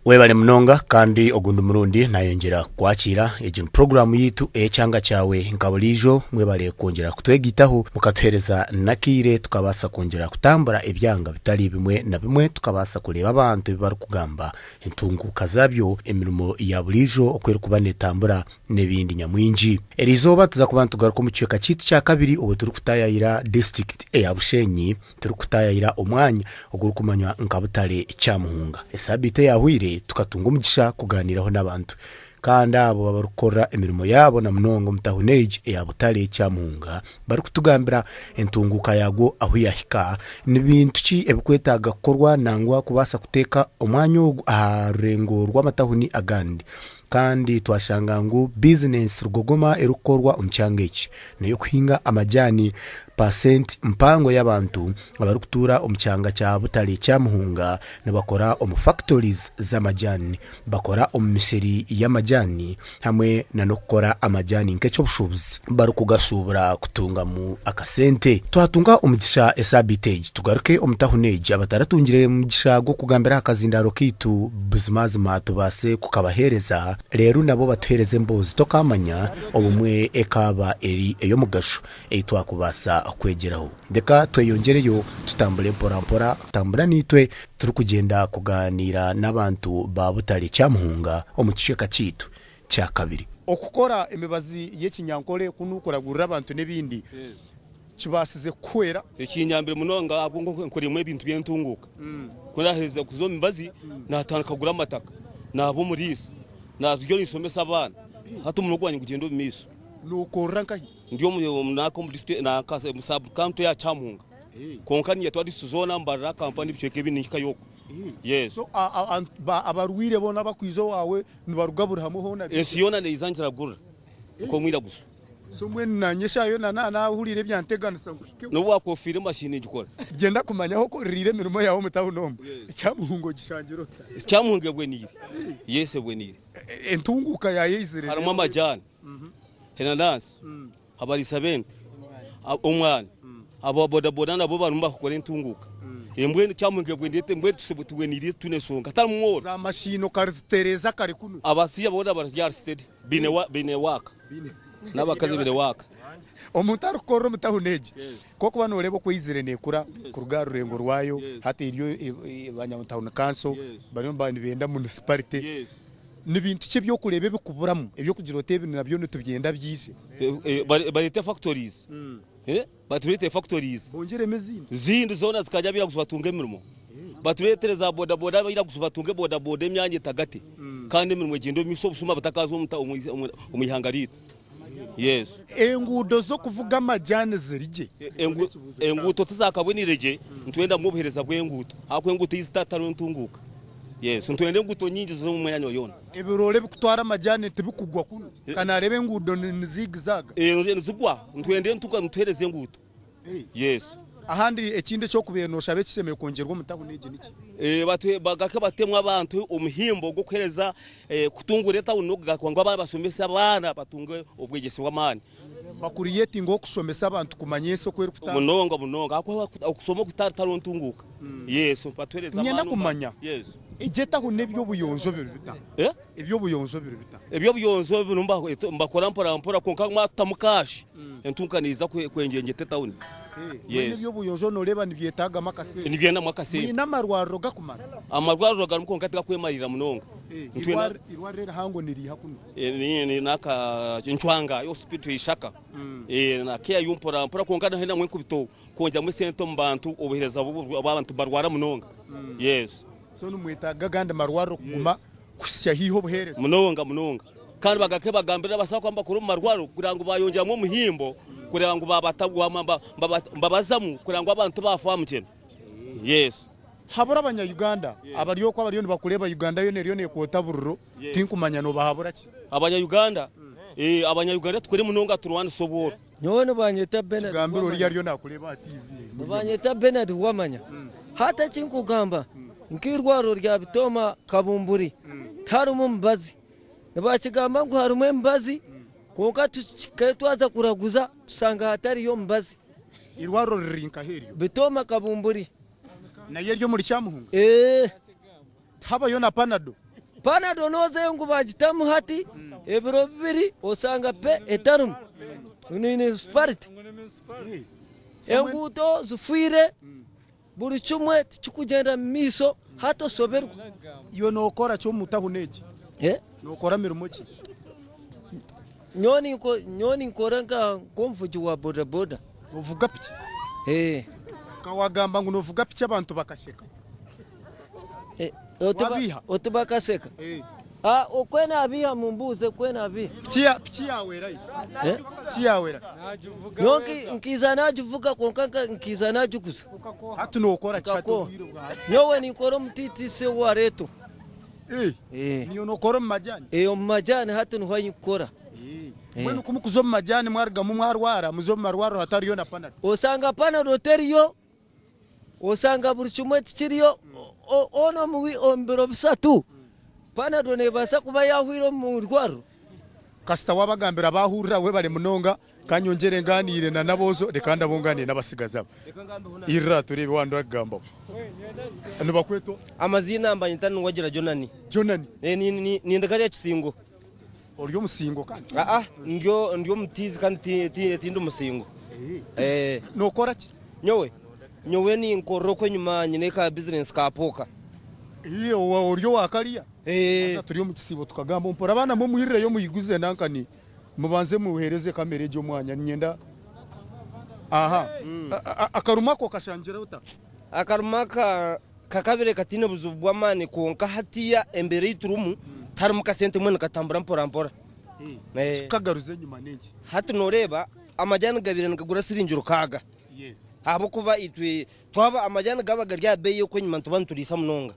Webale mnonga kandi ogundu Murundi nayongera kwakira ejin program yitu Ekyanga Kyawe nkabalijo mwebale kongera kutwegitaho mukatwereza nakire tukabasa kongera kutambura ebyanga bitali bimwe na bimwe tukabasa kureba abantu bibaru kugamba entunguka zabyo emirimo ya bulijo okwera kubanetambura nebindi nyamwinji erizoba tuza kubantu tugaruka mu cyeka kitu cya kabiri ubu turi kutayayira district ya Bushenyi turi kutayayira omwanya oguru kumanywa nkabutare Kyamuhunga esabite yahwire tukatunga umugisha kuganiraho n'abantu kandi abo babarukora emirimo yabo na mnongo mutahuneje ya Butare Kyamuhunga bari kutugambira entunguka yago aho yahika n'ibintu ki ebikwetaga korwa nangwa kubasa kuteka omwanya arengo rw'amatahuni agandi kandi twashanga ngo business rugogoma erukorwa umcyangeki nayo kuhinga amajyani % mpango y'abantu abari kutura umcyanga cya Butare Kyamuhunga nabakora factories z'amajyani bakora miseri y'amajyani hamwe na nokora amajyani nk'ecyo bushobozi bari kugasubura kutunga mu akasente twatunga umugisha esabitage tugaruke omutahuneje abataratungire umugisha go kugambira akazindaro kitu buzimazima tubase kukabahereza rero nabo batuhereze mbozi tokamanya obumwe ekaba eri eyo mugasho eitwa kubasa kwegeraho ndeka tweyongereyo tutambule porampora tambura nitwe turi kugenda kuganira n'abantu ba Butare Kyamuhunga omucyeka kitu cya kabiri okukora emibazi y'ekinyankole kunukora gurira abantu nebindi kibasize kwera ekinyambire munonga abwo nkorimo ebintu byentunguka kuraheza kuzo mibazi natanka kugura amataka nabo murisa natujyo nisomesa abana hatu munogwanye kugenda miso nuko rankahi ndiyo munako mu district na kasa musab kanto ya Kyamuhunga konkani ya twadi suzona mbara kampani biceke binika yoko yes so abarwire bona bakwizo wawe nibarugabura hamwe hona esiyona neizanjira gura ko mwira gusa so mwe nanyesha yo na hurire byanteganisa no wakofire machine gikora genda kumanya ko rire mirimo yawo mutabunomba Kyamuhungo gishangiro Kyamuhunge bwenire yese bwenire entunguka ya yizire harimo amajyani henanasi habari 70 umwana abo bodaboda nabo barumba kukora entunguka embwe Kyamuhunge bwendete mbwe tusebutuwenire tunesonga taramwora za mashino karitereza kare kuno abasiya boda baryarsted bine waka nabakaze bine waka omutaro korro mutahuneje koko bano lebo kwizire nekura ku rugaro rengo rwayo hati iriyo banyamutauna Kanso bari mbani benda municipality n'ibintu cye byo kurebe bikuburamu ebyo kugira otebe nabyo nitubyenda byise barite factories baturete factories bongere mezindi zindi zona zikajya bira gusubatunga emirimo baturetereza boda boda bira gusubatunga boda boda emyanye tagate kandi emirimo gendo miso busuma batakazo umuyihangarito yes engudo zo kuvuga amajyane zirije enguto tuzakabonirege ntwenda mwobuhereza bw'enguto akwe enguto izitataro ntunguka yes ntwende enguto nyingi zo mu mwanya yona ebirole bikutwara amajyane tibikugwa kuno kana rebe engudo nizigzaga nzigwa ntwende ntuka ntuhereze enguto yes ahandi ekinde cyo kubenosha bekiseme kongerwa mutahuneje niki batwe bagake batemwa abantu umuhimbo go kwereza kutungura Etauni no gakwangwa abana basomesa abana batunge obwegese bw'amani bakuriyeti ngo kusomesa abantu kumanyeso kwera kutanga munonga akwa okusoma kutataro ntunguka yes batwereza abantu nyenda kumanya yes Etauni nebyo buyonzo bibita ebyo buyonzo bibita ebyo buyonzo binumba mbakora mpora konka matamukashi entunkaniza kwenjenge Etauni yes ebyo buyonzo no leba nibyetaga makase nibyenda makase ni namarwaro gakumara amarwaro garuko nkateka kwemarira munonga irwarera hango niri hakuno ni naka nchwanga yo spirit ishaka na kia yumpora konkana hena mwenkubito konja mwesento mbantu obuhereza abantu barwara munonga yes so numwetaga ganda marwaro kuguma kusya hiho buhereza munonga kandi bagake bagambira basaba kwamba kuri marwaro kurango bayonjamo muhimbo kurango babatagwa mbabazamu kurango abantu bafa mukene yes habura abanya-Uganda abariyo kwa bariyo bakureba Uganda yo neriyo nekota bururo tinkumanya no bahabura ki abanya-Uganda abanya-Uganda tukore munonga turwana sobora none banyeta Bernard gambiro riyo nakureba TV banyeta Bernard wamanya hata kinkugamba nkirwaro rya bitoma kabumburi tarumu mbazi nabakigamba ngo harume mbazi konka tuketwaza kuraguza tusanga hatari yo mbazi irwaro ririnka heriyo bitoma kabumburi na yeryo muri Kyamuhunga habayo na panado noze ngo bagitamu hati ebiro bibiri osanga pe etarum ni spart enguto zufire buri chumwe chikugenda miso hato soberwa iyo nokora cyo mutahuneje nokora mirimo ki nyoni nkorenga komvuji wa boda boda uvuga piki kawagamba ngo novuga piki abantu bakasheka otubakaseka okwena abiha mumbuze kwena abiha piki yawera piki yawera nonki nkizana juvuga konkanga nkizana jukuza hatu nokora chato nyowe nikoro mtiti se wareto niyo nokora mumajani mumajani hatu nuhayikora mwenu kumukuzo mumajani mwarga mumwarwara muzo marwaro hatariyo na panado osanga panado teriyo osanga buri chumwe tikiriyo ono muwi ombero bisatu panado nebasa kuba yahwiro mu rwaro kasita wabagambira bahurira we bari munonga kanyongere nganire na nabozo rekanda bongane n'abasigaza irra turebe wando agamba ano bakweto amazina mbanyita nwagira Jonani ni ndakari ya kisingo oryo musingo kandi ndyo mutizi kandi tindo musingo nokora ki nyowe ni nkoroko nyuma nyine ka business ka poka iyo oryo wakaliya asa turiyo mu kisibo tukagamba mpora abana mu muhirire yo muyiguze nankani mubanze muhereze kamere jo mwanya nyenda akaruma ko kashangira uta akaruma kakabire katine buzubwa mane konka hatiya embere iturumu tarumuka sente mwana katambura mpora kagaruze nyuma nengi hatu noreba amajyana gabire ngagura sirinjiro kaga habo kuba itwe twaba amajyana gabaga rya beye ko nyuma tubanturisa munonga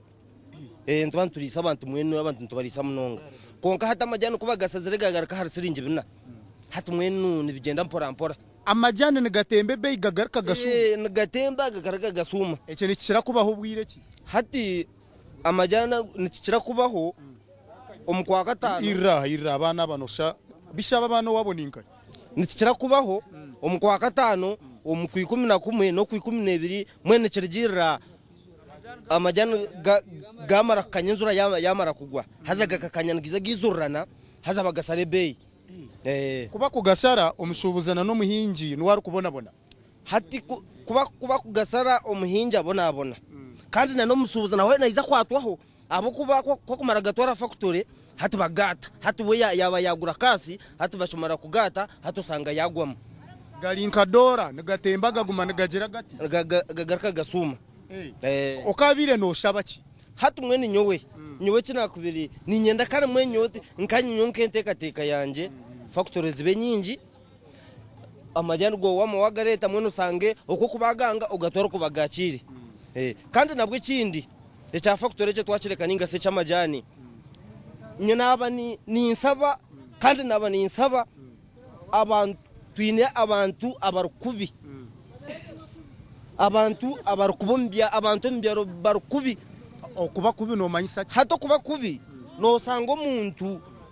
tubanturisa abantu mwenu abantu tubarisa munonga konka hata amajyana kuba gasazire gagaraka har sirinje bina hatu mwenu nibigenda mpora amajyana negatembe beye gagaraka gasuma negatemba gagaraka gasuma ece nikira kubaho bwire ki hati amajyana nikira kubaho omukwa gatano irra abana banosha bishaba bano waboninka nikira kubaho omukwa gatano omukwi 11 no 12 mwene kirgira amajyana gamara kanyenzura yamara kugwa hazaga kakanyangiza gizurana haza bagasare bey kuba kugasara omushubuzana no muhinji nwari kubona hati kuba kugasara omuhinji abona kandi na no musubuzana we naiza kwatwaho abo kuba ko kumara gatwara factory hati bagata hati we yaba yagura kasi hati bashomara kugata hati usanga yagwamo galinka dora negatembaga guma negagera gati gagaraka gasuma okabire no shabaki hati mwene nyowe kinakubiri ni nyenda kandi mwenyote nkanyonke nteka yanje factories zibe nyingi amajyana go wagareta mwene usange uko kubaganga ugatwara kubagakiri kandi nabwo ikindi echa factory cyo twakireka ninga se cy'amajyani nyenaba ni insaba kandi naba ni insaba abantu twine abantu abarukubi abantu abarukubumbya abantu mbyaro barukubi okuba kubi no manyisa hato kuba kubi no sango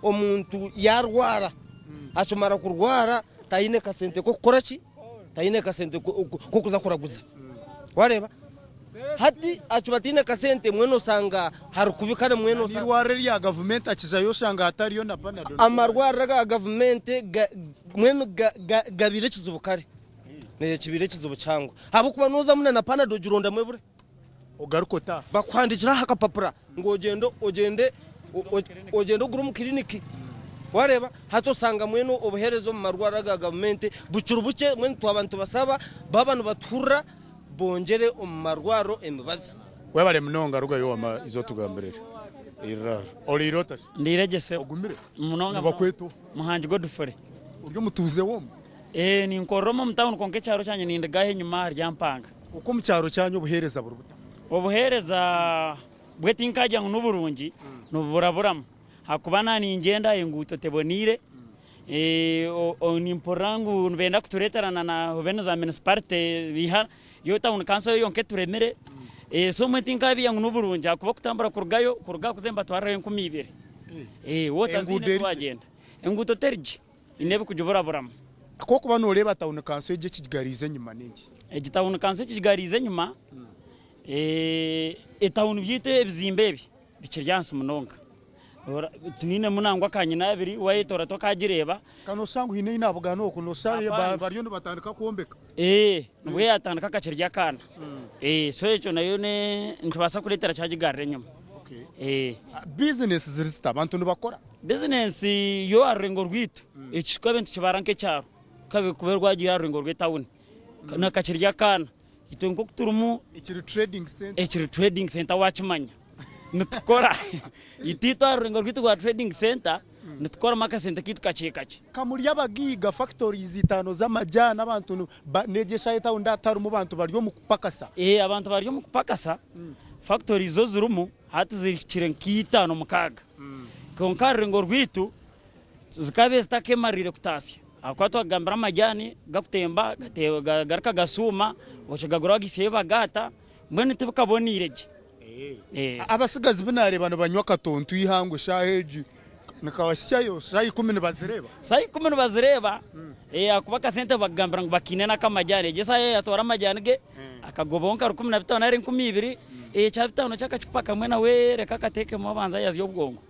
omuntu yarwara ashomara kurwara tayine kasente ko korachi tayine kasente ko kuza kuraguza wareba hati achubatine kasente mweno sanga harukubikana mweno sanga irware ya government akizayo sanga atariyo na panado amarwara ga government mweno gabire kizubukare kibire kizubucangwa habo kuba noza muna na panado juronda mwebure ogarukota bakwandikira hakapapura ngo ogende guru mu kliniki wareba hato sanga mweno obuherezo mu marwara ga government bucurubuke mweno twabantu basaba babanu batura bongere omarwaro emibazi webale munonga rugayo wama izo tugamberere irara olirota ndiregese ogumire munonga bakweto muhanji godufore uryo mutuze wo ni nkoromo mutawun konke cyaro cyanye ninde gahe nyuma harya mpanga uko mu cyaro cyanyu buhereza burubuta obuhereza bwetinkaje n'uburungi n'uburaburamo hakubana ni ngenda yenguto tebonire ni mporangu nbenda kuturetarana na hobene za municipality biha yo Tauni Kanso yonke turemere so mwetinkabi yangu n'uburungi hakuba kutambura kuruga kuzemba twara 12 wotazine twagenda enguto terji inebe kujuburaburamo ko kuba no reba Tauni Kanso eje kigarize nyuma nengi Tauni Kanso kigarize nyuma Etauni byite ebizimbebi bikiryansi munonga tunine munangwa kanyina abiri wayitora tokagireba kano sangu hine inabugano okuno sare bariyo batandika kuombeka nubwo yatandika kacirya kana so echo nayo ne ntubasa kuletera cyagigarre nyuma business zirista abantu nubakora business yo arengo rwitu ekishika bintu kibaranke cyaro kabe kuberwa gira arengo rw'Etauni na kacirya kana itongo kuturumu ekiri trading center wachimanya nutukora itito arengo rwitu kwa trading center nutukora maka center kitu kachekache kamuri yabagiga factories itano z'amajana abantu negesha Etauni ndataru mu bantu bari yo mukupakasa abantu bari yo mukupakasa factories zo zirumu hati zirikire nkitano mukaga konka arengo rwitu zikabe zitakemarire kutasya akwato agambira amajani gakutemba garaka gasuma wacagagura giseba gata mbone tibukabonireje abasigazi binare bano banywa katontu ihango shaheji nakawasyayo sayi 10 bazireba akubaka sente bagambira ngo bakinena kamajani je saye atora amajani ge akagobonka 15 nari 12 cha bitano cyakacupaka mwe nawe reka kateke mu banza yazi y'ubwongo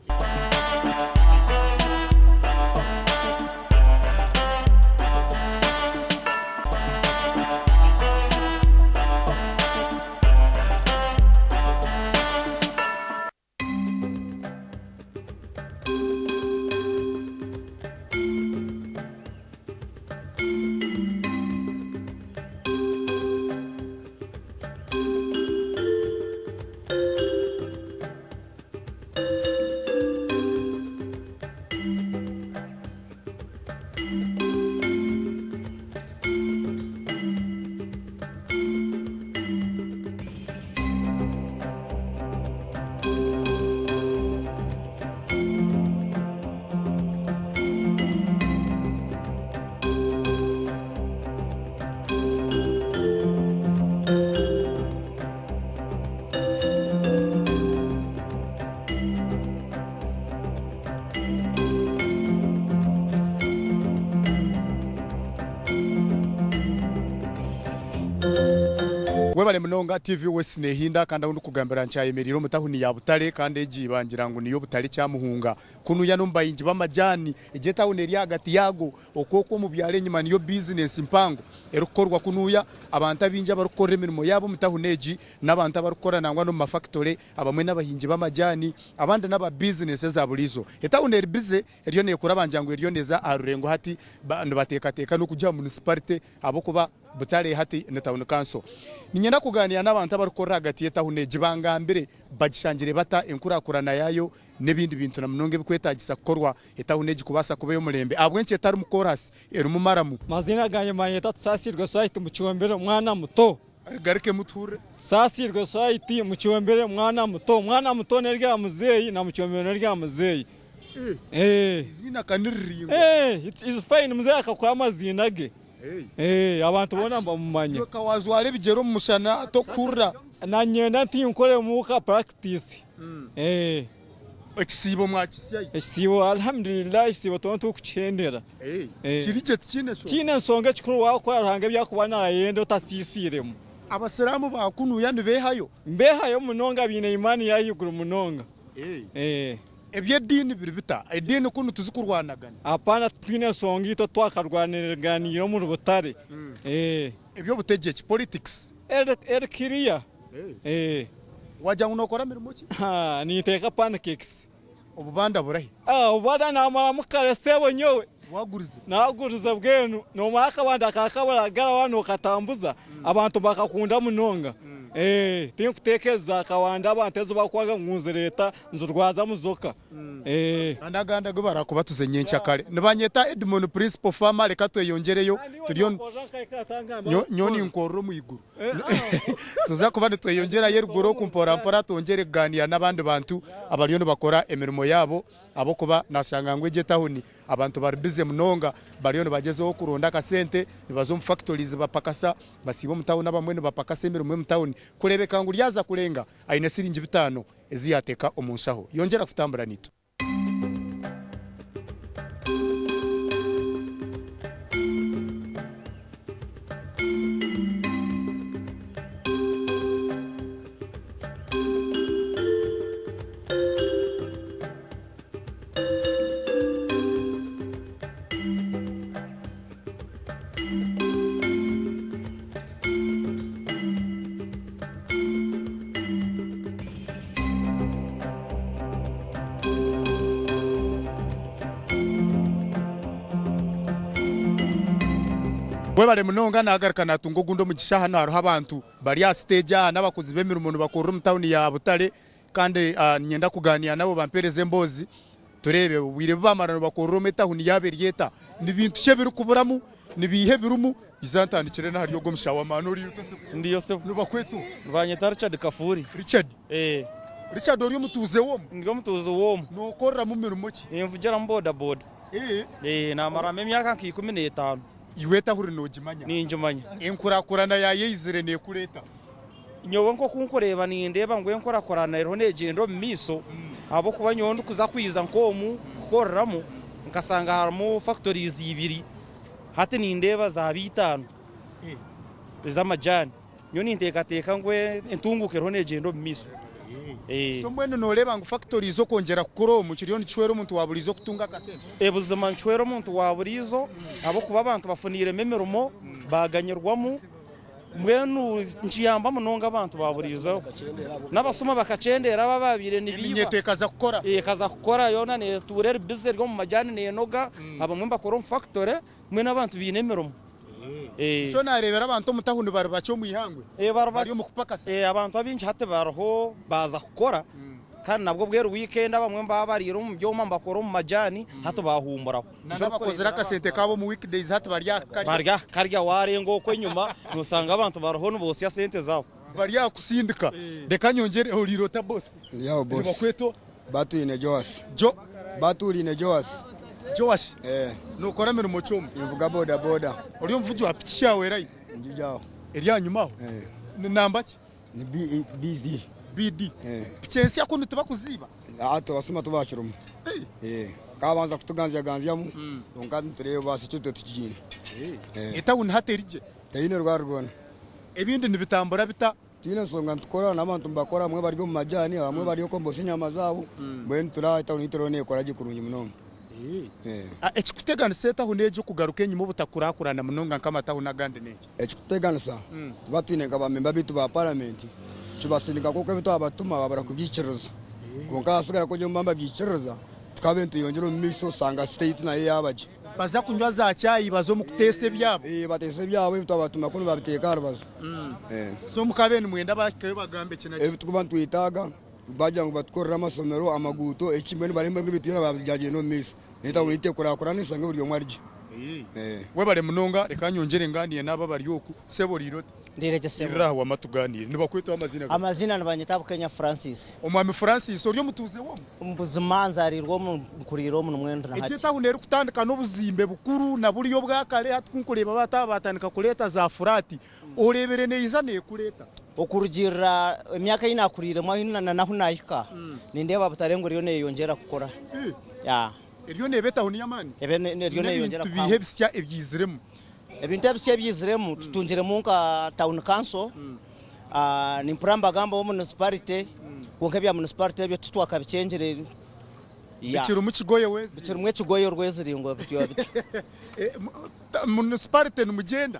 webale mnonga TV wesine hinda kanda undu kugambira nchayemeriro mutahuni ya Butare kandi ejibangira ngo niyo Butare Kyamuhunga kunu yanomba inji bamajani Etauni eri hagati yago okoko mu byare nyuma niyo business mpango erukorwa kunuya abantu abinja barukora emirimo yabo mutahuneji n'abantu barukora nangwa no mafactory abamwe n'abahinji bamajani abandi n'aba business za bulizo Etauni eri bize eriyo ne kurabanjango eriyo neza arurengo hati bantu bateka no kujya municipality abo kuba Butare hati na Tauni Kanso ninyenda kuganira n'abantu barukora hagati y'Etauni jibanga mbere bagishangire bata enkurakurana yayo nebindi bintu na mnonge bikwetagisa korwa Etauni kubasa kubayo mulembe abwenche etari mukorasi eru maramu mazina ganye manyeta tsasirwe site mu Kiwombere mwana muto garike muture sasirwe site mu Kiwombere mwana muto nerya muzeyi na mu Kiwombere nerya muzeyi zina kaniriringo it is fine muzeyi akakwa mazina ge abantu bona mbamumanye kawazware bigero mushana to kurra na nyenda ntinkore muka practice ekisibo mwakisyayi ekisibo alhamdulillah ekisibo tonto kuchendera kirije kine nsonga kikuru wakora ruhange byakubana yendo tasisiremo abasiramu bakunu yandi behayo munonga bine imani yayiguru munonga ebye dini biribita edini kunu tuzikurwanagana apana twine nsonga ito twakarwanirganiro mu Butare ebyo butegeki politics kiria wajya unokora mirimo ki niteka pancakes ububanda burahi ubada namara mukare sebo nyowe naguriza bwenu no maka banda kakabara wano katambuza abantu bakakunda munonga tinkutekeza kawanda abantezo bakwaga nkunze leta nzurwaza muzoka andaganda go barakuba tuzenye ncyakare nibanyeta Edimon Principle farmer reka tweyongereyo turiyo nyoni nkoro mu iguru tuza kuba tweyongera yerugoro kumpora tongere ganiya nabandi bantu abariyo bakora emirimo yabo abo kuba nasanga ngwe Etauni abantu baribize munonga bariyo bagezeho kuronda kasente nibazo mu factories bapakasa basibo mutauni abamwe bapakasa emirimo mu Etauni kurebeka ngo lyaza kurenga aine siringi 5 eziyateka omunshaho yongera kutambura nito Bwe bale munonga nagaruka natungo gundo mu gishaha naro abantu bari ya stage n'abakozi b'emirimo bakora mu town ya Butare kandi nyenda kuganira nabo bampereze mbozi turebe wire bamarano bakora mu town ya Berieta ni bintu cye biri kuburamu ni bihe birumu izantandikire na hariyo gomshawa manuri yutose ndiyo se nuba kwetu banyeta Richard Kafuri Richard ori mutuze wo ndiyo mutuze wo no korra mu mirimo ki imvugera mboda boda namara myaka nki 15 iweta huri no gimanya ni njumanya enkurakurana ya yizire ne kureta nyowe nko kunkureba ni ndeba ngwe nkurakurana ero negendo miso abo kuba nyondo kuza kwiza nkomu kukorramo nkasanga harimo factories ibiri hati ni ndeba za bitano z'amajani nyo ni ntekateka ngwe entunguke ro negendo miso so mwene noleba ngo factories zo kongera kukoro mu kiriyoni cwero umuntu waburizo kutunga kasente buzima cwero umuntu waburizo abo kuba abantu bafunire memerumo baganyirwamo mwenu nchiyamba munonga abantu baburizo n'abasoma bakacendera bababire nibiba kaza gukora kaza gukora yona ne turere business rwo mu majani ne noga abamwe bakora factory mwe n'abantu binemerumo so narebera abantu mutahuni bari bacyo mu ihangwe bari mu kupakase abantu abinji hate baraho baza gukora kandi nabwo bwero weekend abamwe babarira mu byoma bakora mu majani hato bahumburaho n'abakozera kasente kabo mu weekdays hate barya karya warengo ko nyuma nusanga abantu baraho n'ubose ya sente zabo barya kusindika reka nyongere urirota boss yao boss bakweto batu ine Joas batu ine Joas nukora mirimo cyomwe ivuga boda uri mvugi wa pichawe right njijao eri nyuma ni namba ki ni BD pichensi yakuntu tubakuziba ato basuma tubashirumu kabanza kutuganzya mu ngandi turebe basi cyo tukijine Etauni haterije tayine rwarugona ebindi nibitambura bita tine songa tukora n'abantu bakora mwe bari mu majani bamwe bari ko mbosi nyama zabo bwen tura Etauni turone kora gikurunyi muno ekikuteganisa Etauni ejo kugaruka enyuma butakurakurana munonga nkama Etauni agande neke ekikuteganisa tubatwine ngabamemba bitu ba parliament chubasinika kuko bitu abatuma babara kubyiciriza konka asigara ko jomba byiciriza tukabentu yongera mu miso sanga state na yabaje baza kunywa za cyayi bazo mu kutese byabo batese byabo bitu abatuma kuno babiteka arabazo so mukabene mwenda bakaye bagambe kinaki tukubantu itaga bajya ngo batkorera amasomero amaguto ekimbene barembe ngibitira babyaje no miso nita unite kurakora nisanga buryo mwarije we bare munonga reka nyongere nganiye naba bari yoku seboriro ndireke sebo raho amatuganire nibakwita amazina nabanyita Kenya Francis umwami Francis uriyo mutuze wo mbuzimanzarirwo mu kuriro mu mwenda hati Etauni eri kutandika n'obuzimbe bukuru na buriyo bwakale hatukunkureba batabatandika kuleta za furati orebere neiza ne kuleta okurugira emyaka inakurire mwa naho nahika nindeba Butare ngo riyo ne yongera gukora eriyo ne Etauni yamani eriyo ne yongera bihe bisya ebyiziremu ebintu ebisya byiziremu tutungire munka Tauni Kanso ni mpuramba gamba wo municipality konke bya municipality byo tutwaka bicengere bikiri mu kigoye wezi bikiri mu kigoye rweziringo bityo municipality numugenda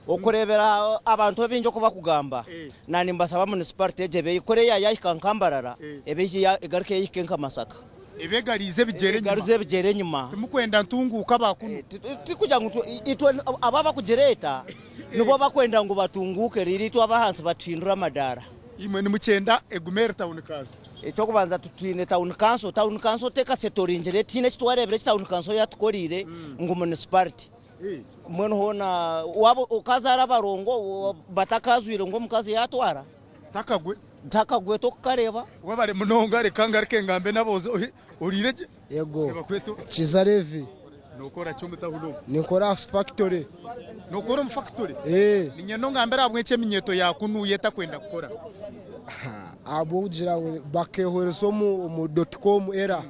okurebera abantu abinjo kuba kugamba nani mbasaba municipality ejebe ikoreya yayikankambarara ebeje igaruke yikenka Masaka ebegarize bigere nyuma tumukwenda ntunguka bakunu tikuja ngo itwe ababa kujereta nubo bakwenda ngo batunguke riri twa bahansi batindura madara imwe ni mucyenda egumere Tauni Kanso icyo kubanza tutine Tauni Kanso teka setoringere tine kitwarebere Tauni Kanso yatukorire ngo municipality mwe hona wabo ukazara barongo batakazwire ngo mukazi yatwara takagwe to kareba wabare munonga reka ngarike ngambe naboze urireje yego bakweto Chizarevi nokora cyo mutahuno nikora factory nokora mu factory ninye no ngambera abwece minyeto yakunuye takwenda gukora abo ugira bakehoreso mu .com era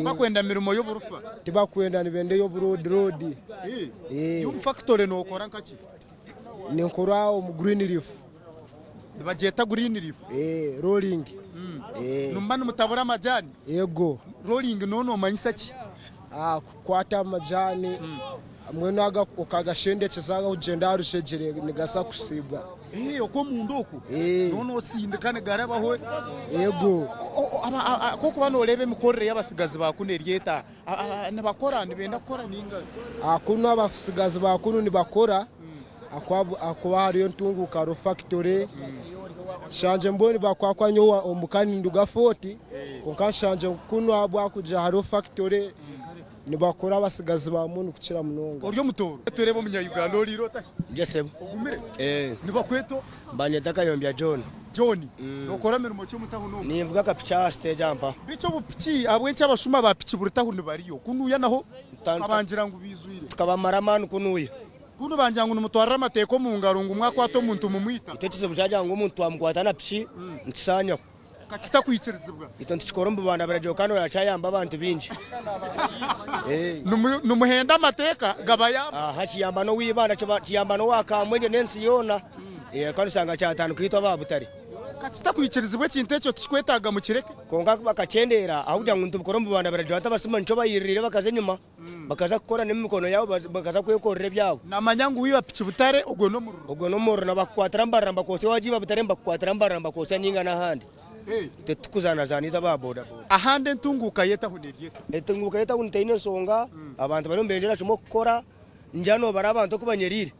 bakwenda mirimo yo burufa tibakwenda nibende yo road yo factory nokora nkaki nikora mu green leaf bajeta green leaf rolling numbana mutabura majani yego rolling nono manyisa ki kukwata amajani mwene okagashendekeza kugenda harushegere nigasa kusibwa uko mundu uko nono sindikane garabaho yego koko banorebe imikorere y'abasigazi bakune ryeta nibakora nibenda gukora ninga akuno abasigazi bakunu nibakora akwa hariyo ntunguka ro factory shanje mboni bakwakwanyo omukani nduga 40 konka shanje kuno abwa kuja haro factory nibakora abasigazi ba muntu kukira munonga uryo mutoro turebo munya Uganda oriro tashi jesebo ogumire nibakweto banyetaka yombya John nokora mirimo cyo mutaho no nivuga ka picha stage ampa bico bupiki abwencha abashuma ba pichi burutaho nibariyo kunuya naho abangira ngo bizuire tukabamara manu kunuya kuno banjanga umutwara amateko mu ngarungu mwaka wato muntu mumwita itekize bujaja ngo umuntu amkwatana pichi ntisanya kachita kwikirizibwa ito ntikoromba bana barajo kano yachayamba abantu binji numuhenda amateka gabaya hachiyamba no wibana chiyamba no wakamwenje nensi yona kandi sanga cyatanu kwitwa ba Butare kachita kwikirizibwa kintecho tukwetaga mu kireke konga bakacendera ahujya ngo ntukoromba bana barajo atabasuma nco bayirire bakaze nyuma bakaza gukora n'imikono yabo bakaza kwekorera byabo namanyangu wiba pichi Butare ogwo no mururu nabakwatira mbaramba kose wajiba Butare mbakwatira mbaramba kose nyinga n'ahandi tukuzana zanita baboda ahande ntunguka yetaho neriye etunguka yetaho nteine songa abantu bari mbendera cyo gukora njano barabantu kubanyerire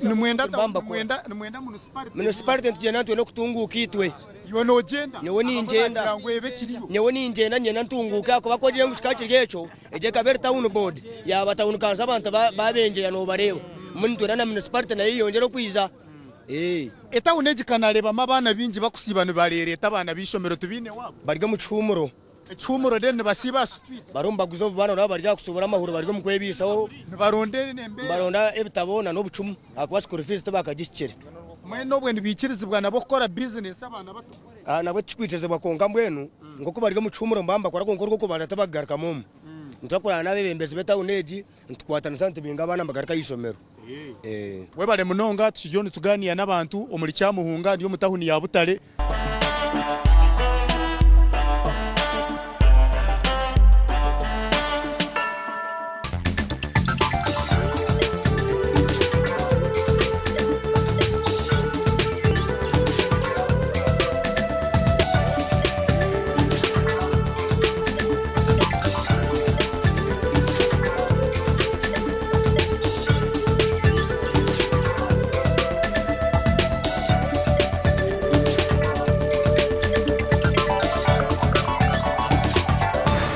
numwenda municipality tugenda twe no kutunguka itwe yo no genda nyewe ni ngenda nyewe ni ngenda nyena ntunguka ko bakoje mushikaki ryecho eje kabere town board yaba town kanso abantu babenje no bareba muntu na municipality nayo yongera kwiza eta uneji kanareba mabana binji bakusibana barereta abana bishomero tubine wabo barga mu cyumuro den basiba street barumba guzo bana nabo barga kusubura amahuru barga mu kwebisaho barondere nembe baronda ebitabona no bucumu akwa school fees tabakagicikere mwe no bwe ndibikirizibwa nabo gukora business abana bato nabo tikwiteze bakonga mbwenu ngo ko barga mu cyumuro mbamba kora konko ko bana tabagaruka mu ntakora nabe bembeze beta uneji ntukwatana sante binga abana mbagaruka yisomero webale munonga tujyone tuganiya n'abantu omuri Kyamuhunga niyo mutahuni ya Butare